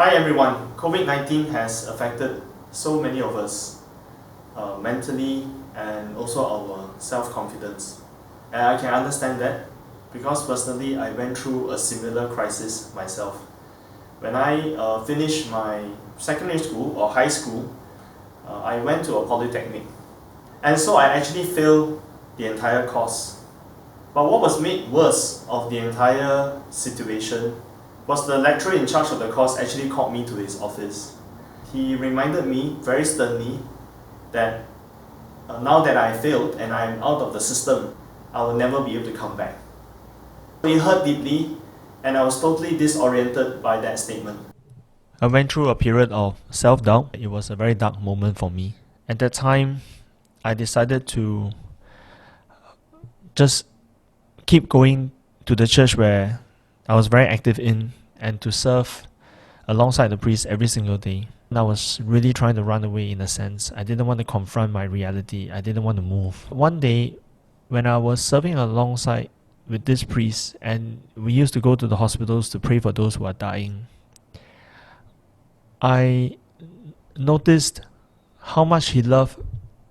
Hi everyone, COVID-19 has affected so many of us mentally and also our self-confidence. And I can understand that because personally I went through a similar crisis myself. When I finished my secondary school or high school, I went to a polytechnic. And so I actually failed the entire course. But what was made worse of the entire situation was the lecturer in charge of the course actually called me to his office. He reminded me very sternly that now that I failed and I'm out of the system, I will never be able to come back. It hurt deeply and I was totally disoriented by that statement. I went through a period of self-doubt. It was a very dark moment for me. At that time, I decided to just keep going to the church where I was very active in and to serve alongside the priest every single day. And I was really trying to run away in a sense. I didn't want to confront my reality. I didn't want to move. One day, when I was serving alongside with this priest, and we used to go to the hospitals to pray for those who are dying, I noticed how much he loved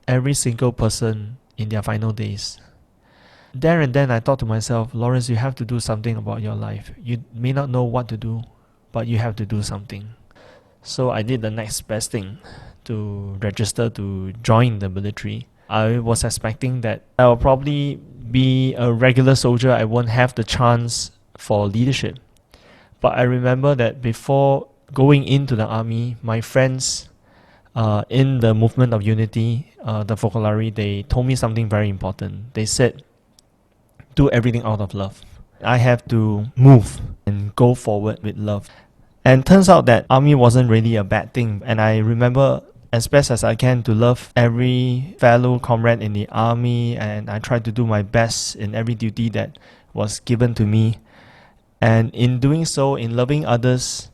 every single person in their final days. There and then I thought to myself, Lawrence, you have to do something about your life. You may not know what to do, but you have to do something. So I did the next best thing to register to join the military. I was expecting that I will probably be a regular soldier. I won't have the chance for leadership. But I remember that before going into the army, my friends in the movement of unity, the Focolari, they told me something very important. They said, do everything out of love. I have to move and go forward with love. And turns out that army wasn't really a bad thing. And I remember as best as I can to love every fellow comrade in the army, and I tried to do my best in every duty that was given to me. And in doing so, in loving others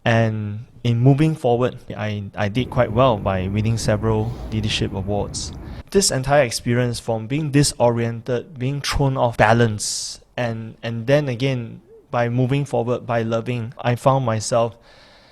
and in moving forward, I did quite well by winning several leadership awards. This entire experience from being disoriented, being thrown off balance, and then again, by moving forward, by loving, I found myself,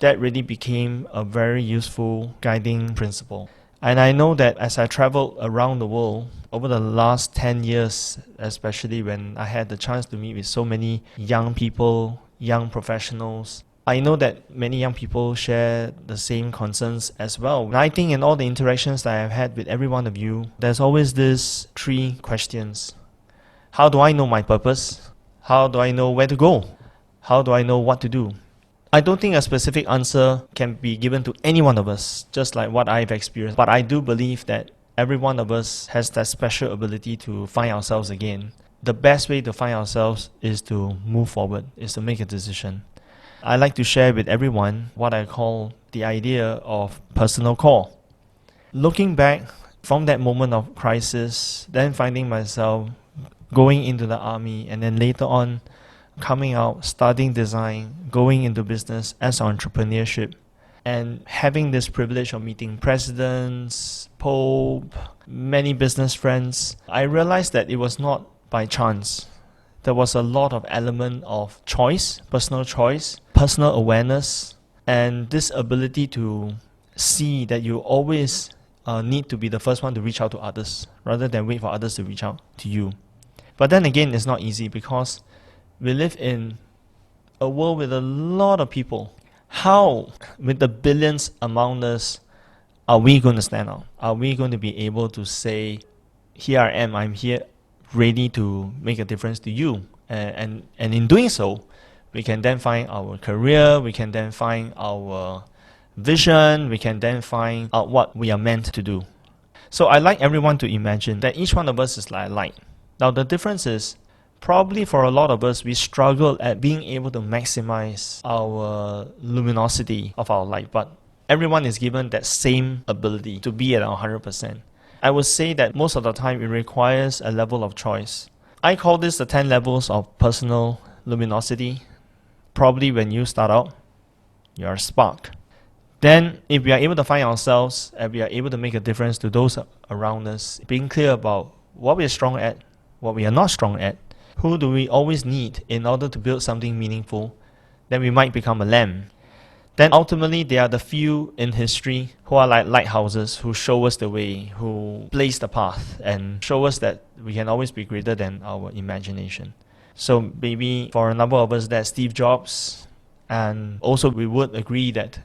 that really became a very useful guiding principle. And I know that as I traveled around the world over the last 10 years, especially when I had the chance to meet with so many young people, young professionals, I know that many young people share the same concerns as well. And I think in all the interactions that I've had with every one of you, there's always these three questions. How do I know my purpose? How do I know where to go? How do I know what to do? I don't think a specific answer can be given to any one of us, just like what I've experienced. But I do believe that every one of us has that special ability to find ourselves again. The best way to find ourselves is to move forward, is to make a decision. I like to share with everyone what I call the idea of personal core. Looking back from that moment of crisis, then finding myself going into the army, and then later on coming out, studying design, going into business as entrepreneurship, and having this privilege of meeting presidents, Pope, many business friends, I realized that it was not by chance. There was a lot of element of choice, personal awareness, and this ability to see that you always need to be the first one to reach out to others rather than wait for others to reach out to you. But then again, it's not easy because we live in a world with a lot of people. How, with the billions among us, are we going to stand out? Are we going to be able to say, here I am, I'm here, ready to make a difference to you? And in doing so, we can then find our career, we can then find our vision, we can then find out what we are meant to do. So I like everyone to imagine that each one of us is like a light. Now the difference is, probably for a lot of us, we struggle at being able to maximize our luminosity of our light, but everyone is given that same ability to be at 100%. I would say that most of the time it requires a level of choice. I call this the 10 levels of personal luminosity. Probably when you start out, you're a spark. Then if we are able to find ourselves and we are able to make a difference to those around us, being clear about what we are strong at, what we are not strong at, who do we always need in order to build something meaningful, then we might become a lamp. then ultimately they are the few in history who are like lighthouses, who show us the way, who blaze the path and show us that we can always be greater than our imagination. So maybe for a number of us that's Steve Jobs, and also we would agree that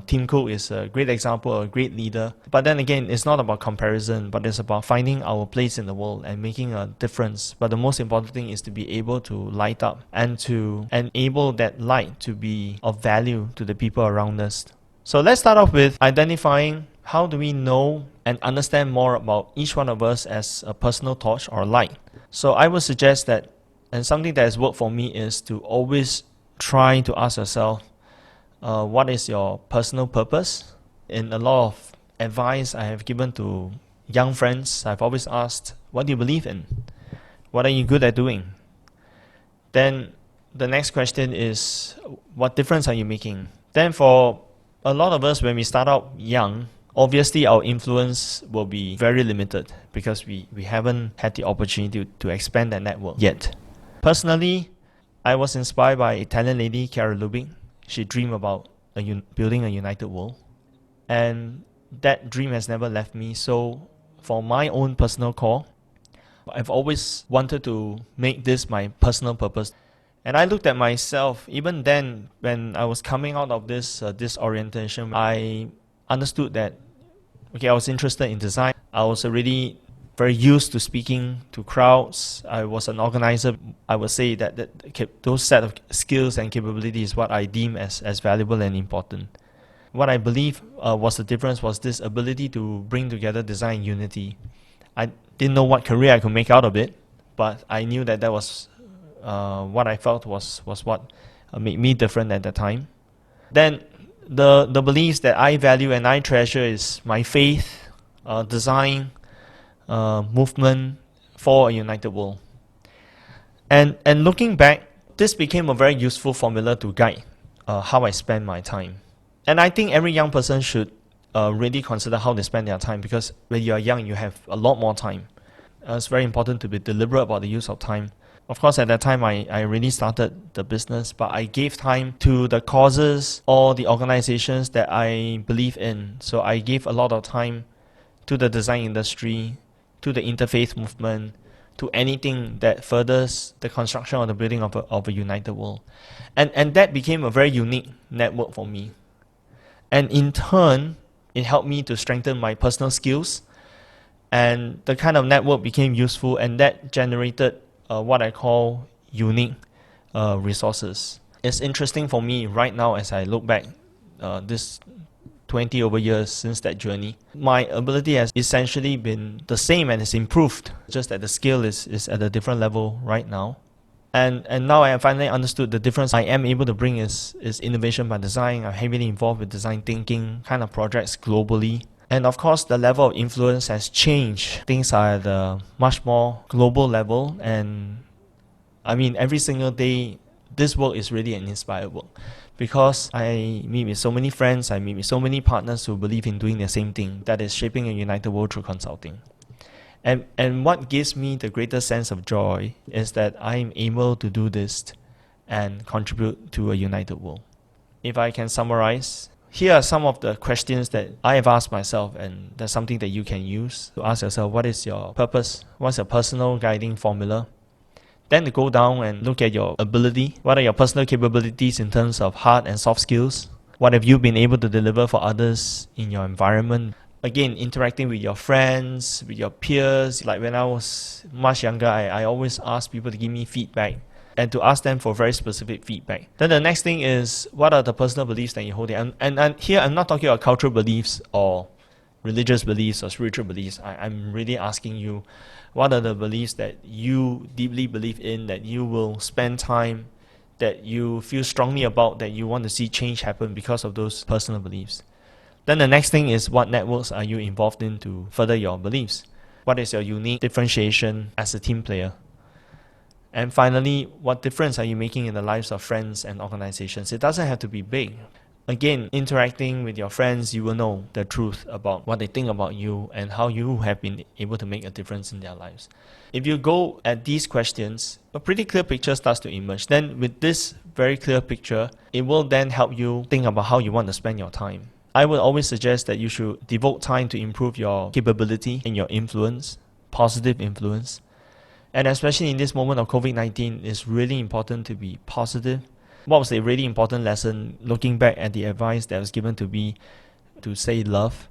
Tim Cook is a great example, a great leader. But then again, it's not about comparison, but it's about finding our place in the world and making a difference. But the most important thing is to be able to light up and to enable that light to be of value to the people around us. So let's start off with identifying how do we know and understand more about each one of us as a personal torch or light. So I would suggest that, and something that has worked for me, is to always try to ask yourself, what is your personal purpose? In a lot of advice I have given to young friends, I've always asked, what do you believe in? What are you good at doing? Then the next question is, what difference are you making? Then for a lot of us, when we start out young, obviously our influence will be very limited because we haven't had the opportunity to expand that network yet. Personally, I was inspired by Italian lady Chiara Lubich. She dreamed about building a united world. And that dream has never left me. So for my own personal core, I've always wanted to make this my personal purpose. And I looked at myself, even then, when I was coming out of this disorientation, I understood that, okay, I was interested in design. I was already very used to speaking to crowds. I was an organizer. I would say that those set of skills and capabilities is what I deem as valuable and important. What I believe was the difference was this ability to bring together design and unity. I didn't know what career I could make out of it, but I knew that was what I felt was what made me different at that time. Then the beliefs that I value and I treasure is my faith, design, movement for a united world. And looking back, this became a very useful formula to guide how I spend my time. And I think every young person should really consider how they spend their time, because when you are young, you have a lot more time. It's very important to be deliberate about the use of time. Of course, at that time, I really started the business, but I gave time to the causes or the organizations that I believe in. So I gave a lot of time to the design industry, to the interfaith movement, to anything that furthers the construction or the building of a united world. And that became a very unique network for me. And in turn, it helped me to strengthen my personal skills. And the kind of network became useful, and that generated what I call unique resources. It's interesting for me right now as I look back this 20 over years since that journey. My ability has essentially been the same and has improved, just that the scale is at a different level right now. And now I have finally understood the difference I am able to bring is innovation by design. I'm heavily involved with design thinking kind of projects globally. And of course, the level of influence has changed. Things are at a much more global level. And I mean, every single day, this work is really an inspired work, because I meet with so many friends, I meet with so many partners who believe in doing the same thing, that is shaping a united world through consulting. And what gives me the greatest sense of joy is that I'm able to do this and contribute to a united world. If I can summarize, here are some of the questions that I have asked myself, and that's something that you can use to ask yourself, what is your purpose? What's your personal guiding formula? Then to go down and look at your ability. What are your personal capabilities in terms of hard and soft skills? What have you been able to deliver for others in your environment? Again, interacting with your friends, with your peers. Like when I was much younger, I always asked people to give me feedback and to ask them for very specific feedback. Then the next thing is, what are the personal beliefs that you hold? And here I'm not talking about cultural beliefs or religious beliefs or spiritual beliefs. I'm really asking you, what are the beliefs that you deeply believe in, that you will spend time, that you feel strongly about, that you want to see change happen because of those personal beliefs? Then the next thing is, what networks are you involved in to further your beliefs? What is your unique differentiation as a team player? And finally, what difference are you making in the lives of friends and organizations? It doesn't have to be big. again, interacting with your friends, you will know the truth about what they think about you and how you have been able to make a difference in their lives. If you go at these questions, a pretty clear picture starts to emerge. Then with this very clear picture, it will then help you think about how you want to spend your time. I would always suggest that you should devote time to improve your capability and your influence, positive influence. And especially in this moment of COVID-19, it's really important to be positive. What was a really important lesson looking back at the advice that was given to me to say love?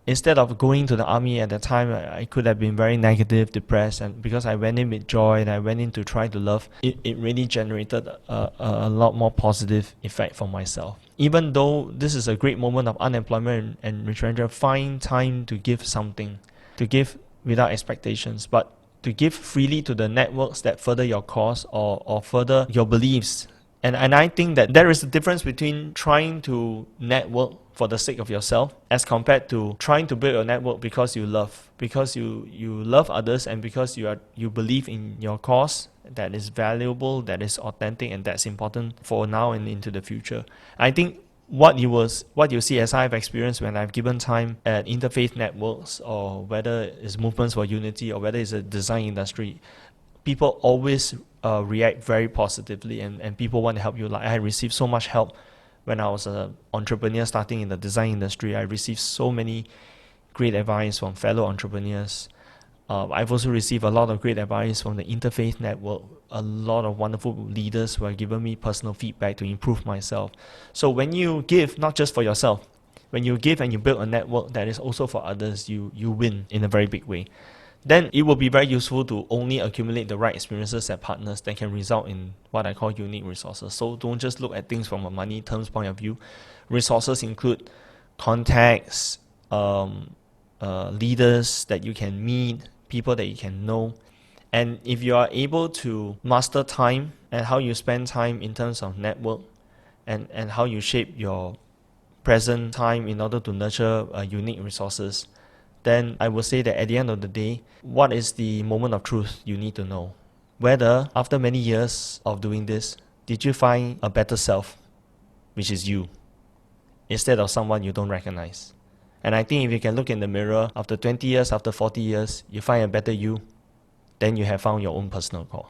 Instead of going to the army at that time, I could have been very negative, depressed, and because I went in with joy and I went in to try to love, it really generated a lot more positive effect for myself. Even though this is a great moment of unemployment and retrenchment, find time to give something, to give without expectations, but to give freely to the networks that further your cause or further your beliefs. And I think that there is a difference between trying to network for the sake of yourself as compared to trying to build a network because you love others and because you believe in your cause that is valuable, that is authentic, and that's important for now and into the future. I think what you see as I've experienced when I've given time at interfaith networks, or whether it's movements for unity or whether it's a design industry, people always react very positively and people want to help you. Like I received so much help when I was an entrepreneur starting in the design industry. I received so many great advice from fellow entrepreneurs. I've also received a lot of great advice from the interfaith network. A lot of wonderful leaders who have given me personal feedback to improve myself. So when you give, not just for yourself, when you give and you build a network that is also for others, you win in a very big way. Then it will be very useful to only accumulate the right experiences and partners that can result in what I call unique resources. So don't just look at things from a money terms point of view. Resources include contacts, leaders that you can meet, people that you can know. And if you are able to master time and how you spend time in terms of network and how you shape your present time in order to nurture unique resources, then I would say that at the end of the day, what is the moment of truth you need to know? Whether after many years of doing this, did you find a better self, which is you, instead of someone you don't recognize? And I think if you can look in the mirror after 20 years, after 40 years, you find a better you, then you have found your own personal core.